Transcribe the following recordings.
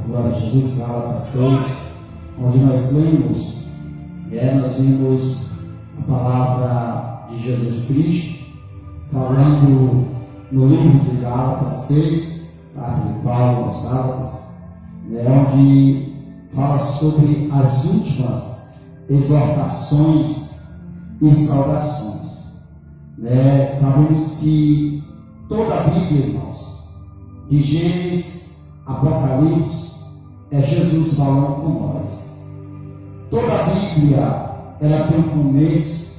Glória a Jesus, Gálatas 6, onde nós lemos, nós vimos a palavra de Jesus Cristo, falando no livro de Gálatas 6, carta de Paulo aos Gálatas, onde fala sobre as últimas exortações e saudações. Sabemos que toda a Bíblia, irmãos, de Gênesis, Apocalipse, é Jesus falando com nós. Toda a Bíblia, ela tem um começo,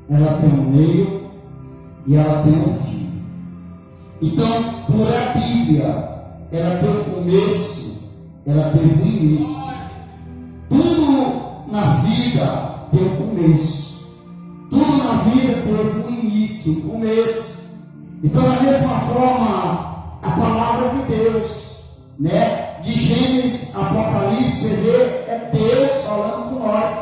ela tem um meio e ela tem um fim. Então, por a Bíblia, ela tem um começo, ela teve um início. Tudo na vida tem um começo. Tudo na vida teve um início, um começo. Então, da mesma forma, a palavra de Deus, de Gênesis, Apocalipse, você vê, é Deus falando com nós.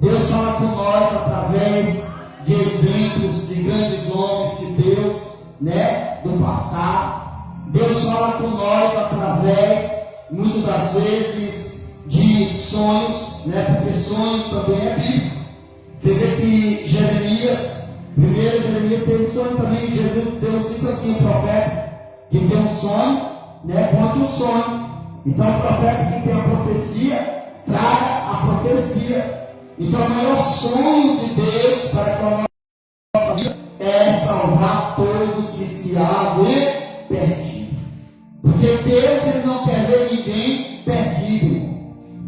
Deus fala com nós através de exemplos de grandes homens de Deus, do passado. Deus fala com nós através, muitas das vezes, de sonhos, porque sonhos também é bíblico. Você vê que Jeremias teve um sonho também. Deus disse assim: o profeta que tem um sonho, conte um sonho. Então o profeta que tem a profecia, traga a profecia. Então o maior sonho de Deus para com a nossa vida é salvar todos que se acham perdidos. Porque Deus, ele não quer ver ninguém perdido.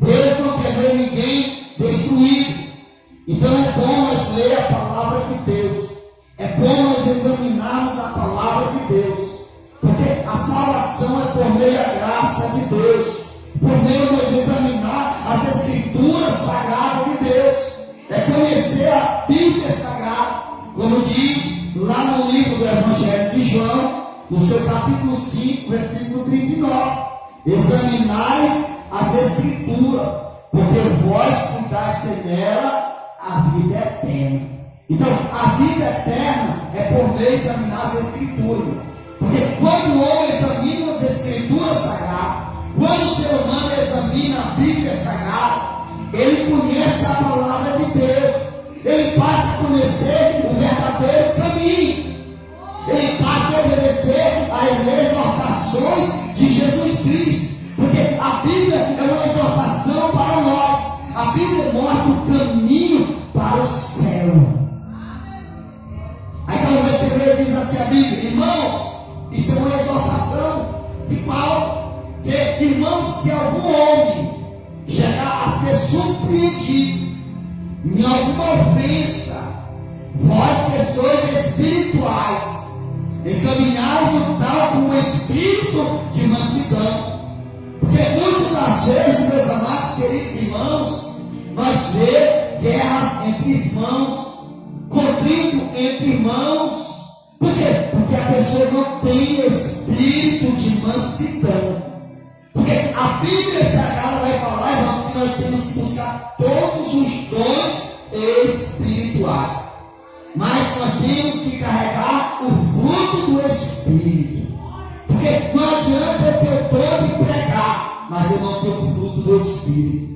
Deus não quer ver ninguém destruído. Então é bom nós ler a palavra de Deus. É bom nós examinarmos a palavra de Deus. Porque a salvação é por meio da graça de Deus. Por meio de nós examinar as escrituras sagradas de Deus. É conhecer a Bíblia Sagrada. Como diz lá no livro do Evangelho de João, no seu capítulo 5, versículo 39. Examinais as escrituras, porque vós cuidaste nela a vida eterna. Então, a vida eterna é por meio de examinar as escrituras. Porque quando o homem examina as escrituras sagradas, quando o ser humano examina a Bíblia Sagrada, ele conhece a palavra de Deus. Ele passa a conhecer o verdadeiro caminho. Ele passa a obedecer às exortações de Jesus Cristo. Porque a Bíblia é uma exortação para nós. A Bíblia mostra o caminho para o céu. Aí então você vê e diz assim a Bíblia: irmãos, isso é uma exortação de Paulo. Que, irmãos, se algum homem chegar a ser surpreendido em alguma ofensa, vós que sois espirituais, encaminhai o tal com o espírito de mansidão. Porque muitas das vezes, meus amados queridos irmãos, nós vemos guerras entre irmãos, conflito entre irmãos. Por quê? Porque a pessoa não tem o espírito de mansidão. Porque a Bíblia Sagrada vai falar, irmãos, que nós temos que buscar todos os dons espirituais. Mas nós temos que carregar o fruto do Espírito. Porque não adianta eu ter o dom de pregar, mas eu não tenho o fruto do Espírito.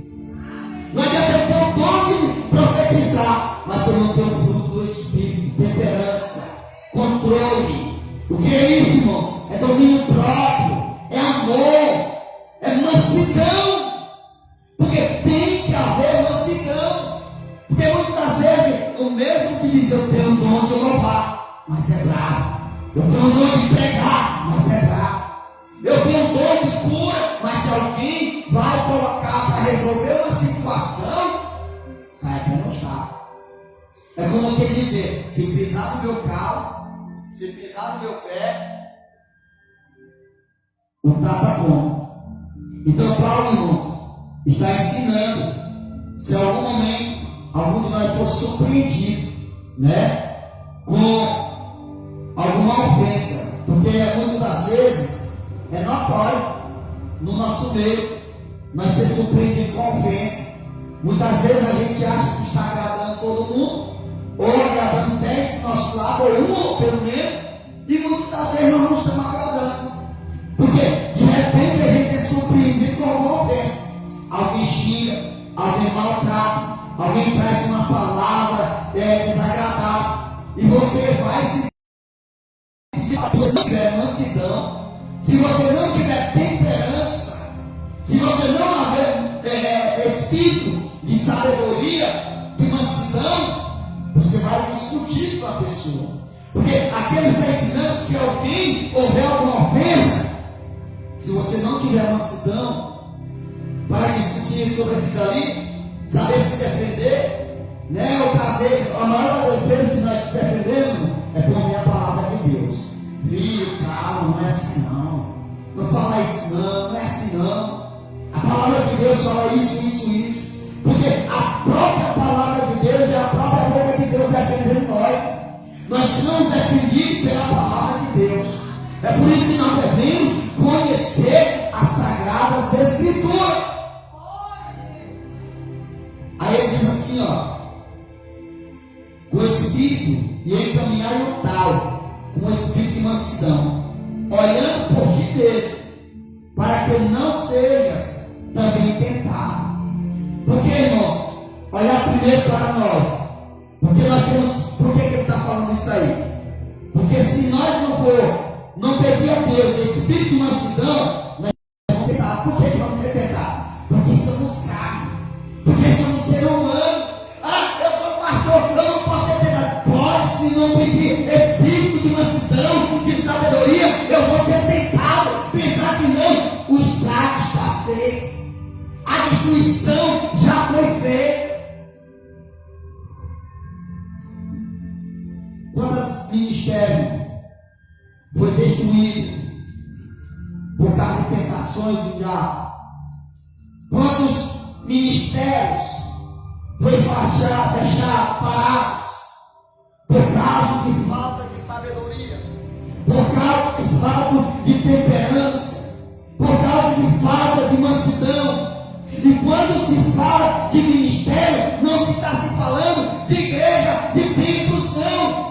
Não adianta eu ter o dom de profetizar, mas eu não tenho o fruto do Espírito. Temperança, controle. O que é isso, irmãos? É domínio próprio, é amor, é mansidão. Porque tem que haver mansidão. Porque muitas vezes o mesmo que diz: eu tenho o dom de louvar, mas é bravo. Eu tenho o dom de pregar, mas é bravo. Eu tenho o dom de cura, mas se alguém vai colocar para resolver uma situação, sai para não estar. É como quem dizer: se pisar no meu carro, se pisar no meu pé, o tapa como. Então Paulo, irmãos, está ensinando. Se em algum momento algum de nós for surpreendido, com alguma ofensa, porque muitas das vezes é notório no nosso meio nós ser surpreendidos com ofensa. Muitas vezes a gente acha que está agradando todo mundo, ou agradando 10 do nosso lado, ou um, pelo menos, e muitas das vezes nós não estamos agradando. Porque de repente a gente é surpreendido com maltrato, alguém traz uma palavra desagradável, e você vai se não tiver mansidão, se você não tiver temperança, se você não haver espírito de sabedoria, de mansidão, você vai discutir com a pessoa. Porque aquele está ensinando, se alguém houver alguma ofensa, se você não tiver mansidão para discutir sobre aquilo ali, saber se defender, né? Ou trazer a maior defesa que nós se defendemos é com a palavra de Deus. Filho, calma, não é assim não. Não fala isso não, não é assim não. A palavra de Deus fala isso. Porque a própria palavra de Deus é a própria boca de Deus defendendo nós. Nós somos defendidos pela palavra de Deus. É por isso que nós devemos conhecer as Sagradas Escrituras. Aí ele diz assim, ó, com o espírito e encaminhar o tal, com o espírito de mansidão, olhando por ti mesmo, para que não sejas também tentado. Porque, irmãos, olhar primeiro para nós, porque nós temos, por que ele está falando isso aí? Porque se nós não pedir a Deus o espírito de mansidão, nós vamos ser tentados. Por que vamos ser tentados? Porque somos carne, porque somos ser humano. Ah, eu sou pastor, eu não posso ser tentado. Pode, se não pedir espírito de mansidão, de sabedoria, eu vou ser tentado. Pensar que não, o estrago está feito, a destruição já foi feita. Quantos ministérios foi destruído por causa de tentações do diabo? Quantos ministérios foi fechado, parados, por causa de falta de sabedoria, por causa de falta de temperança, por causa de falta de mansidão? E quando se fala de ministério, não se está se falando de igreja, de templos, não.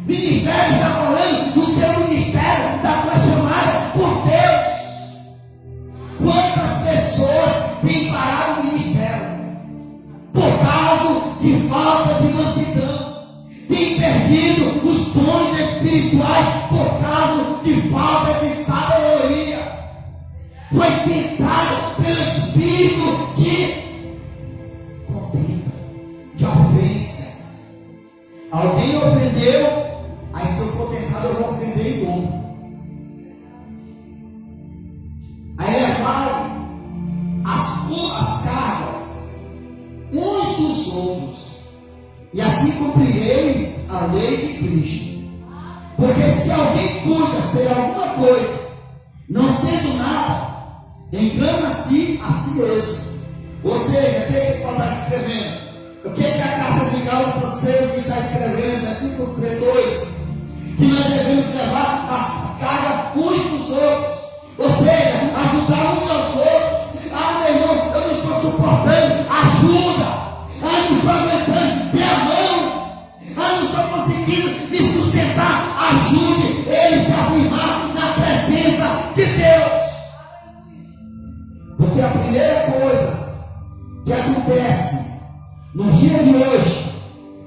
Ministério está falando do teu ministério, da tua chamada por Deus. Quantas pessoas têm parado o ministério por causa de falta de mansidão? Tem perdido os dons espirituais por causa de falta de sabedoria. Foi tentado pelo espírito de contenda, de ofensa. Alguém ofendeu, aí se eu for tentado eu vou ofender em dobro. Aí levaram as cargas uns dos outros, e assim cumprireis a lei de Cristo. Porque se alguém cuida ser alguma coisa, não sendo nada, engana-se a si mesmo. Ou seja, quem é que pode estar escrevendo? O que é a carta de Gálatas está escrevendo? Versículo 3:2, que nós devemos levar as cargas uns dos outros, ou seja, ajudar uns aos outros. Ah, meu irmão, eu não estou suportando, ajuda. Ah, não estou aguentando, dê a mão. Ah, não estou conseguindo me sustentar, ajude ele se afirmar na presença de Deus. Porque a primeira coisa que acontece no dia de hoje,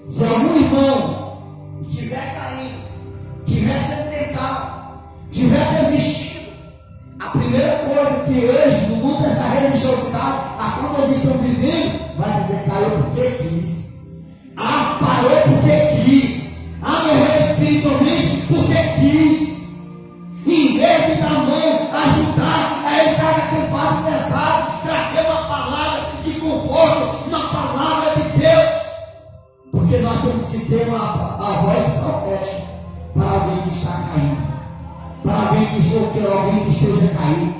se algum irmão estiver caindo, estiver sendo tentado, estiver desistindo, a primeira coisa que hoje, no mundo dessa religiosidade, a qual nós estamos vivendo, vai dizer: caiu porque quis. Ah, parou porque quis. Ah, morreu espiritualmente porque quis. Em vez de dar a mão, ajudar, aí pega aquele fardo pesado, trazer uma palavra de conforto, uma palavra de Deus. Porque nós temos que ser a voz profética para alguém que está caindo, para alguém que esteja caído,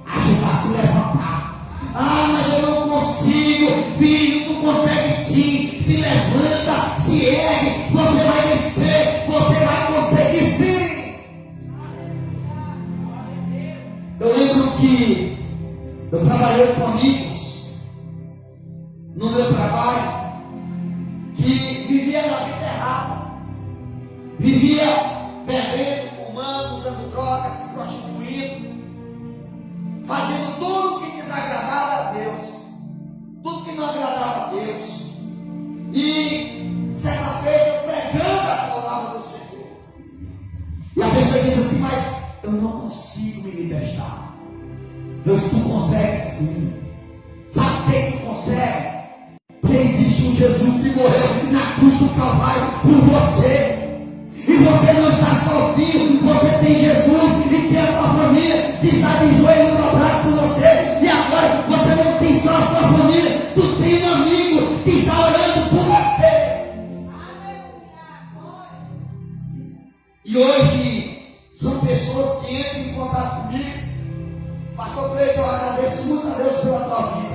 ajudar a se levantar. Ah, mas eu não consigo, filho, tu consegue sim. Se levanta, se ergue, você vai vencer, você vai conseguir sim. Eu lembro que eu trabalhei com amigos no meu trabalho que vivia na vida errada, vivia bebendo, fumando, usando drogas, se prostituindo, fazendo tudo que desagradava a Deus, tudo que não agradava a não consigo me libertar. Deus, tu consegue sim. Sabe por que tu consegue? Porque existe um Jesus que morreu na cruz do Calvário por você. E você não está sozinho, você tem Jesus e tem a tua família que está de joelho dobrado por você. E agora você não tem só a tua família, tu tem um amigo que está orando por você. E hoje são pessoas que entram em contato comigo. Pastor Cleiton, eu agradeço muito a Deus pela tua vida.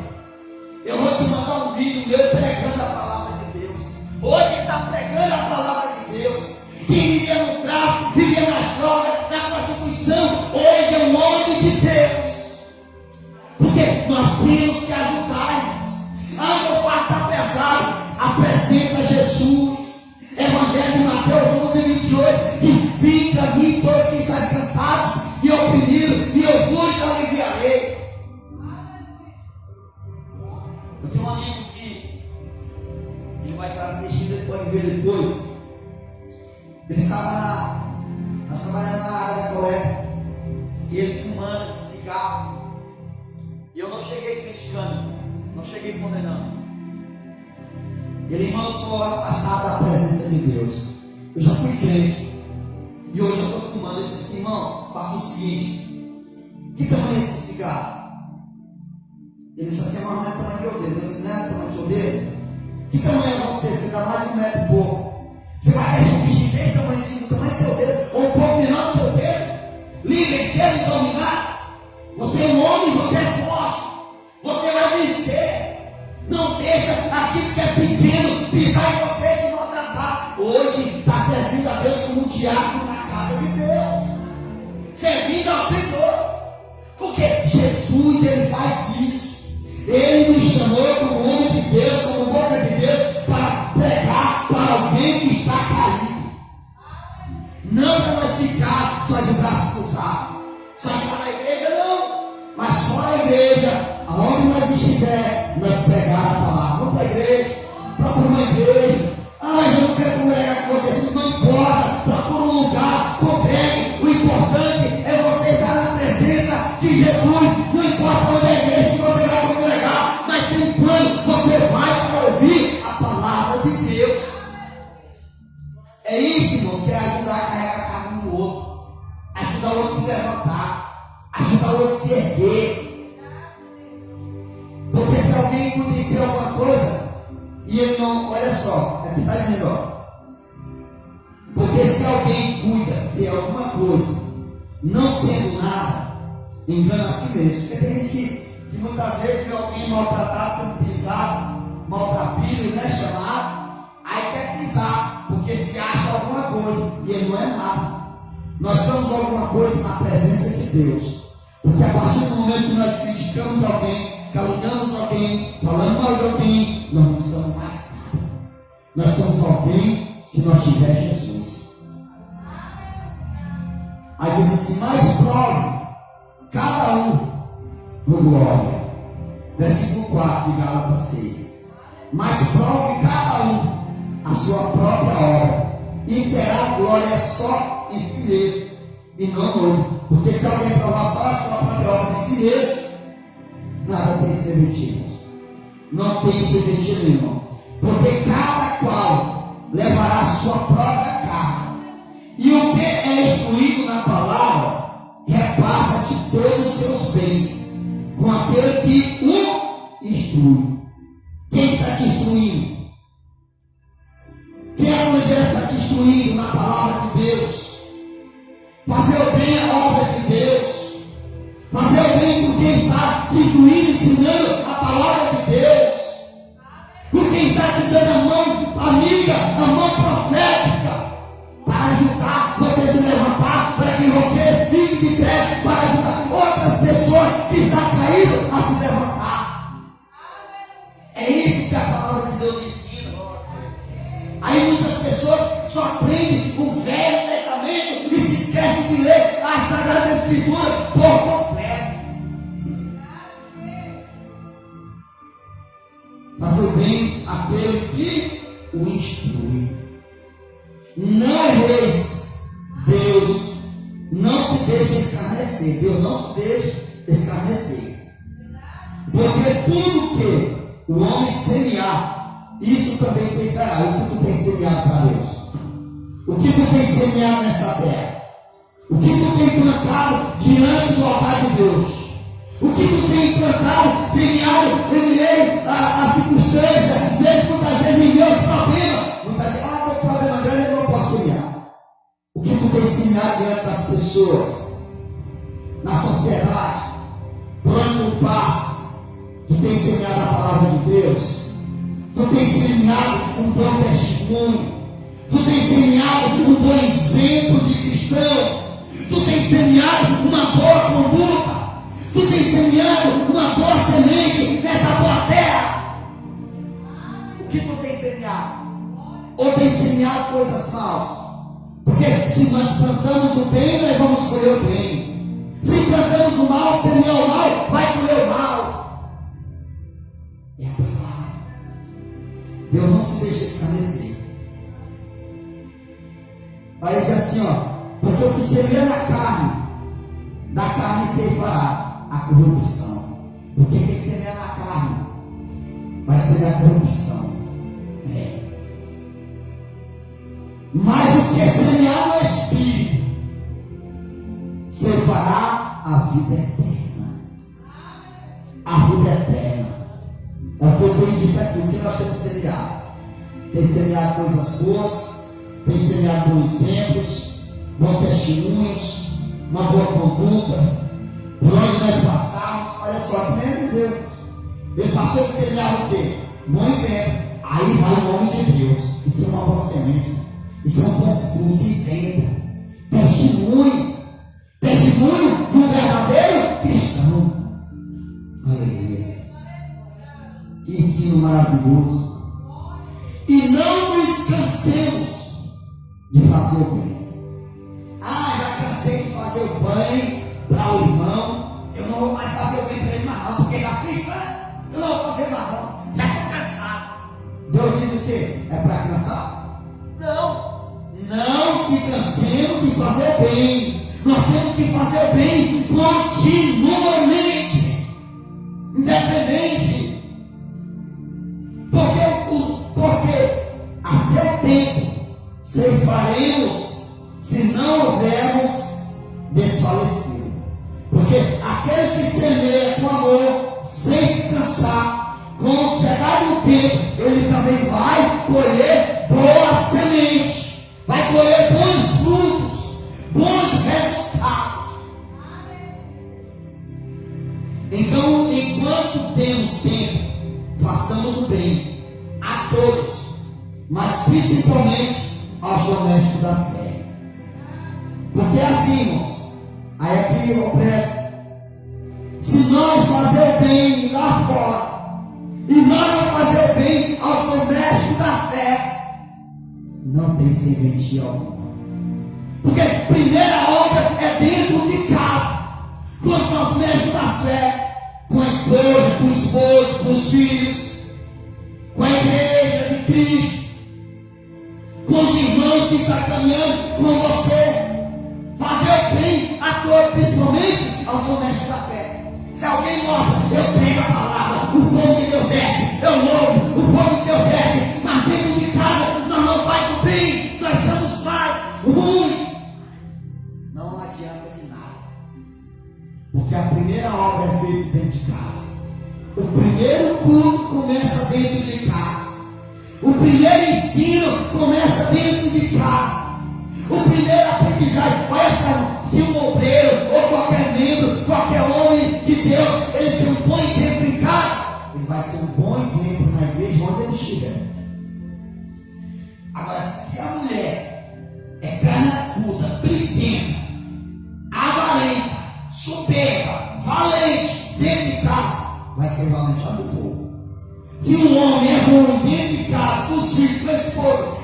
Eu vou te mandar um vídeo meu pregando a palavra de Deus. Hoje está pregando a palavra de Deus. Quem vivia no tráfico, vivia nas drogas, na prostituição, hoje é o nome de Deus. Porque nós temos que ajudar, irmãos. Ah, o quarto está pesado. Apresenta Jesus. Evangelho de Mateus 11:28. Que fica a mim todos que estáis cansados e oprimidos, e eu vos aliviarei. Eu tenho um amigo que ele vai estar assistindo, ele pode ver depois. Ele estava nós trabalhando na área da coleta, e ele fumando cigarro. E eu não cheguei criticando, não cheguei condenando. Ele, irmão, eu sou afastado da presença de Deus. Eu já fui crente, e hoje eu estou fumando. Eu disse assim, irmão, faça o seguinte: que tamanho é esse cigarro? Ele disse assim, mas não é tamanho de odeio. Eu disse, não é tamanho de odeio? Que tamanho é você? Você dá mais de 1 metro e pouco. Você vai deixar um bichinho desse tamanhozinho, do tamanho do seu dedo, ou um pouco menor do seu dedo, livre, ser e dominar. Você é um homem, você é forte, você vai vencer. Não deixa aquilo que é pequeno pisar em você e te maltratar. Hoje está servindo a Deus como um diácono na casa de Deus, servindo ao Senhor, porque Jesus, ele faz isso. Ele nos chamou como homem de Deus, como boca de Deus, para pregar para alguém que está caído. Não para nós ficar só de braços cruzados, só estar na igreja, não, mas fora a igreja, aonde nós estiver, nós pregar a palavra. Vamos para a igreja, procura uma igreja. Ah, mas eu não quero congregar com você. Não importa, procura um lugar, congregue. O importante é você estar na presença de Jesus. Não importa onde é a igreja que você vai congregar, mas tem um plano, você vai para ouvir a palavra de Deus. É isso, irmãos, que é ajudar a carregar a carne do outro, ajudar o outro a se levantar, ajudar o outro a se erguer. Porque se alguém acontecer alguma coisa e ele não, olha só, aqui está dizendo, ó. Porque se alguém cuida ser alguma coisa, não sendo nada, engana a si mesmo. Porque tem gente que muitas vezes vê alguém maltratado, sendo pisado, maltrapilho, né, chamado, aí quer pisar, porque se acha alguma coisa, e ele não é nada. Nós somos alguma coisa na presença de Deus. Porque a partir do momento que nós criticamos alguém, caluniamos alguém, falamos mal de alguém, nós não somos mais nada. Nós somos alguém se nós tivermos Jesus. Aí diz assim, mas prove cada um por glória. Versículo 4 de Gálatas 6. Mas prove cada um a sua própria obra, e terá glória só em si mesmo, e não no outro. Porque se alguém provar só a sua própria obra em si mesmo, nada tem serventia. Não tem serventia nenhuma. Porque cada qual levará a sua própria carga. E o que é instruído na palavra, reparta de todos os seus bens com aquele que o instrui. Quem está te instruindo? Quem é o líder que está te instruindo na palavra de Deus? Fazer o bem é a obra de Deus. Fazer o bem por quem está te instruindo, ensinando a palavra de Deus. Por quem está te dando a mão amiga, a mão profética, para ajudar você a se levantar, para que você fique de pé, para ajudar outras pessoas que estão caídas a se levantar. É isso que a palavra de Deus ensina. Aí muitas pessoas só aprendem o Velho Testamento e se esquecem de ler a Sagrada Escritura por completo. Fazer bem aquele que o instrui. Não erreis, Deus não se deixa escapar escarnecer. Deus não se deixa escarnecer. Porque tudo que o homem semear, isso também ceifará. O que tu tem semeado para Deus? O que tu tem semeado nessa terra? O que tu tem plantado diante do altar de Deus? O que tu tem plantado, semeado em meio à circunstância, mesmo muitas vezes em meus problemas? Muitas vezes, meu problema grande, eu não posso semear. O que tu tem semeado diante das pessoas, na sociedade, plano de paz? Tu tem semeado a palavra de Deus? Tu tem semeado um bom testemunho? Tu tem semeado um bom exemplo de cristão? Tu tem semeado uma boa conduta? Tu tem semeado uma boa semente nessa boa terra? O que tu tem semeado? Ou tem semeado coisas maus? Porque se nós plantamos o bem, nós vamos colher o bem. Se plantamos o mal, semear o mal, vai colher o mal. É a palavra. Deus não se deixa escarnecer. Aí diz assim, porque o que semeia na carne, da carne ceifará a corrupção. Porque quem semeia na carne vai ser a corrupção. Mas o que semear no Espírito ceifará a vida eterna. A vida eterna. É o que eu tenho dito aqui. O que nós temos semeado? Tem semeado coisas boas, tem semeado bons exemplos, bons testemunhos, uma boa conduta. Por onde nós passamos, olha só, primeiro exemplo. Ele passou de semear o quê? Bom exemplo. Aí vai o nome de Deus. Isso é uma boa semente. Isso é um bom fruto, exemplo. Testemunho. Testemunho de um verdadeiro cristão. Aleluia. Que ensino maravilhoso. E não nos cansemos de fazer o bem. Já cansei de fazer o bem para o irmão. Eu não vou mais fazer o bem para ele mais não, porque já fiz, eu não vou fazer mais não. Já estou cansado. Deus diz o quê? É para cansar? Não. Não se cansemos de fazer o bem. Nós temos que fazer o bem continuamente. Independente. Porque a seu tempo ceifaremos se não houvermos desfalecido. Porque aquele que semeia com amor, sem se cansar, quando chegar no tempo, ele também vai colher boa semente, vai colher bons frutos, bons resultados. Então, enquanto temos tempo, façamos o bem a todos, mas principalmente aos domésticos da fé. Porque assim, irmãos, aí aqui eu prego, se nós fazer o bem lá fora, e nós não fazer o bem aos domésticos da fé, não tem serventia alguma. Porque a primeira obra é dentro de casa, com os domésticos da fé, com a esposa, com o esposo, com os filhos, com a igreja de Cristo, com os irmãos que estão caminhando com você. Fazer o bem a todos, principalmente aos domésticos da fé. Se alguém morre, eu prego a palavra, o fogo de Deus desce, eu louvo, o fogo de Deus desce, mas dentro de casa nós não fazemos bem, nós somos mais ruins. Não adianta de nada. Porque a primeira obra é feita dentro de casa. O primeiro culto começa dentro de casa. O primeiro ensino começa dentro de casa. O primeiro aprendizagem, olha, se um obreiro ou qualquer membro, qualquer homem de Deus, ele tem um bom exemplo em casa, ele vai ser um bom exemplo na igreja onde ele estiver. Agora, se a mulher é carrancuda, briguenta, avarenta, soberba, valente, dentro de casa, vai ser valente lá do fogo. Se um homem é ruim dentro de casa, com os filhos, com a esposa,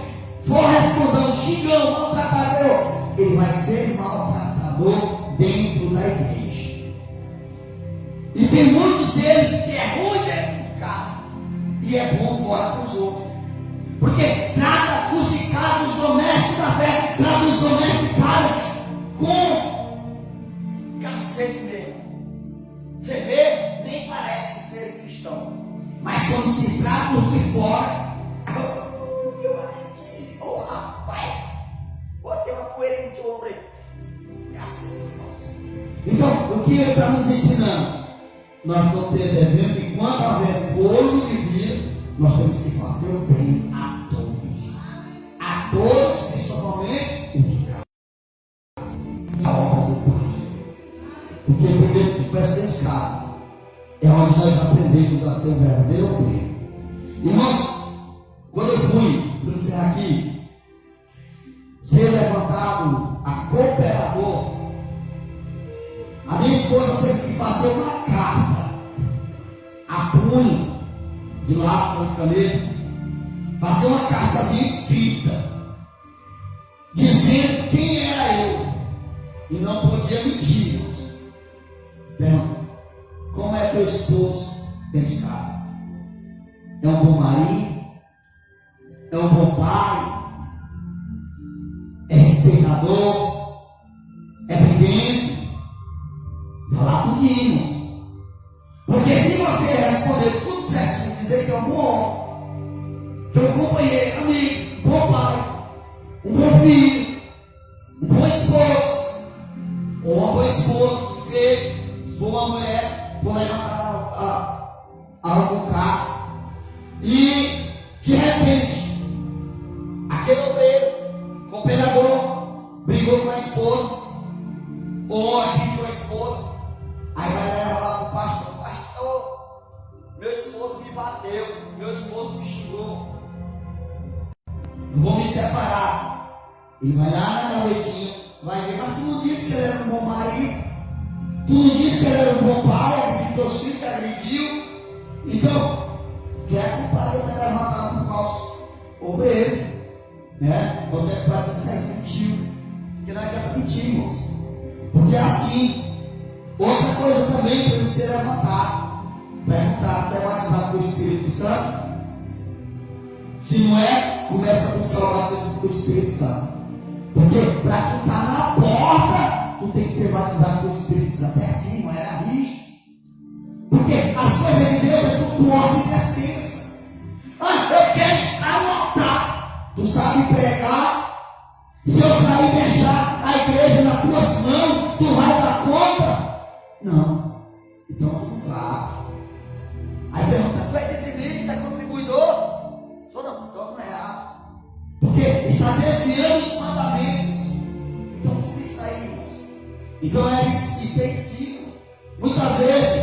for respondendo, xingando, maltratador, ele vai ser maltratador dentro da igreja. E tem muitos deles que é ruim dentro de casa e é bom fora com os outros. Porque trata os de casa, os domésticos da fé, trata os domésticos de casa com ser cristão. Mas quando se trata dos de fora, rapaz, botei uma poeira no teu ombro aí. É assim, irmãos. Então, o que ele está nos ensinando? Nós não devemos, enquanto haver fôlego de vida, nós temos que fazer o bem a todos. A todos, principalmente os de casa. A obra do Pai. Porque o primeiro que vai ser de casa é onde nós aprendemos a ser um verdadeiro obreiro. Irmãos, quando eu fui, para encerrar aqui, ser levantado a cooperador, a minha esposa teve que fazer uma carta a punho, de lápis de caneta, fazer uma cartazinha escrita, dizendo quem era eu, e não podia mentir. Pergunta, como é teu esposo dentro de casa? É um bom marido? É um bom pai? É respeitador? É prudente? Falar tudinho. Porque se você responder tudo certo, dizer que é um bom homem, que é um companheiro, amigo, um bom pai, um bom filho, um bom esposo, ou uma boa esposa, que seja, se for uma mulher, vou levar algum carro, e de repente, aquele obreiro, cooperador, brigou com a esposa, ou aqui com a esposa, aí vai levar lá para o pastor: pastor, meu esposo me bateu, meu esposo me xingou, vou me separar. Ele vai lá na gavetinha, vai ver: mas tu não disse que ele era um bom marido, tu não disse que ele era um bom pai, que teus filhos te agrediu, então tu é culpado de ter levantado um falso obreiro, né? Então tu é culpado de ser mentiu, porque nós já mentimos, porque assim. Outra coisa também para ele ser levantado, perguntar até batizado com o Espírito Santo. Se não é, começa a buscar o batismo com o Espírito Santo. Porque para tu estar na porta, tu tem que ser batizado com o Espírito Santo. É assim, não é rígido. Porque as coisas de Deus é tudo ordem e decência. Eu quero estar no altar. Tu sabe pregar? Se eu sair e deixar a igreja nas tuas mãos, tu vai dar conta? Não. Então tudo claro. Aí pergunta: tu é dizimista, é contribuidor? Sou não, então não é errado. Porque está desviando os mandamentos. Então tudo isso aí, irmãos. Então é isso é ensino. Muitas vezes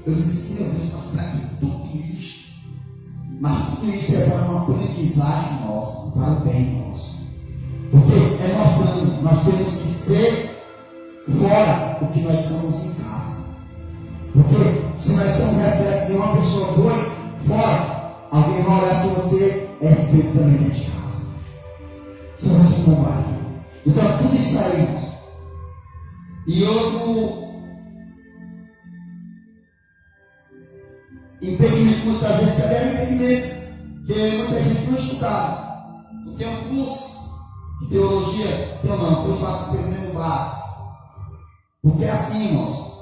eu disse assim: meu Deus, será que tudo isso? Mas tudo isso é para uma aprendizagem nossa, para o bem nosso. Porque é mostrando, nós temos que ser fora o que nós somos em casa. Porque se nós somos reflexos de uma pessoa boa fora, alguém vai olhar se você é espírito também dentro de casa. Se você é um bom marido. Então tudo isso aí. E outro impedimento, muitas vezes, cadê o impedimento? Que muita gente não estudava. Tu tem um curso de teologia? Eu não, eu faço impedimento básico. Porque assim, irmãos,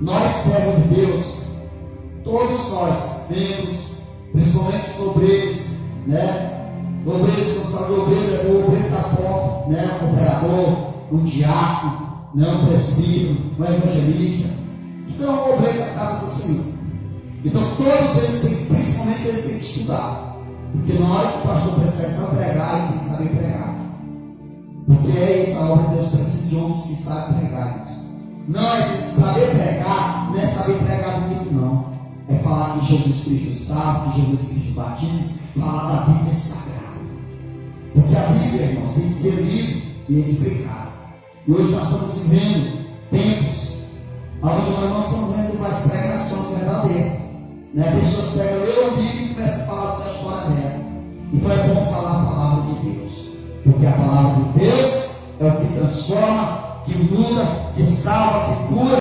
nós servos de Deus, todos nós, membros, principalmente os obreiros, né? Obreiros, quando fala de obreiro, é o obreiro da porta, né? O cooperador, o diácono, né? O presbítero, o evangelista. Então, o obreiro da casa do Senhor. Então, todos eles têm, principalmente eles têm que estudar. Porque na hora que o pastor precisa para pregar, ele tem que saber pregar. Porque é isso, a obra de Deus precisa de homens que sabem pregar. Não é saber pregar, não é saber pregar bonito, não. É falar que Jesus Cristo sabe, que Jesus Cristo batiza, falar da Bíblia sagrada. Porque a Bíblia, irmãos, tem que ser lida e explicada. E hoje nós estamos vivendo tempos onde nós não estamos vendo mais pregações verdadeiras. Né? Pessoas pegam, lê a Bíblia e começam a falar dessa história dela. Então é bom falar a palavra de Deus. Porque a palavra de Deus é o que transforma, que muda, que salva, que cura.